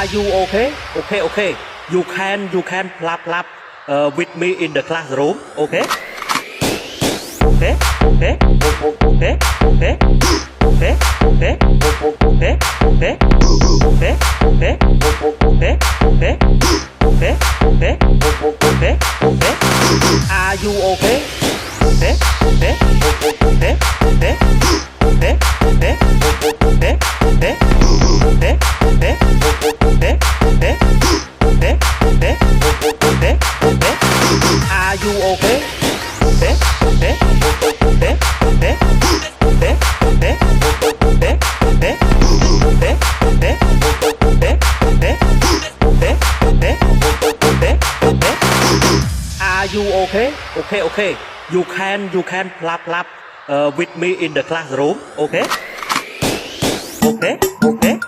Are you okay? Okay, okay. You can clap with me in the classroom. Okay? Okay, okay, okay, okay, okay, okay, okay, okay, okay, okay, okay, okay, okay, okay, okay, okay. Are you okay? Okay, okay, okay, okay, okay, okay, okay, okay, okay, okay, okay, okay, okay, okay. Are you okay? Okay, okay, okay, okay, okay, okay, okay, okay, okay, okay, okay, okay. Are you okay? Okay, okay. You can clap with me in the classroom. Okay? Okay, okay,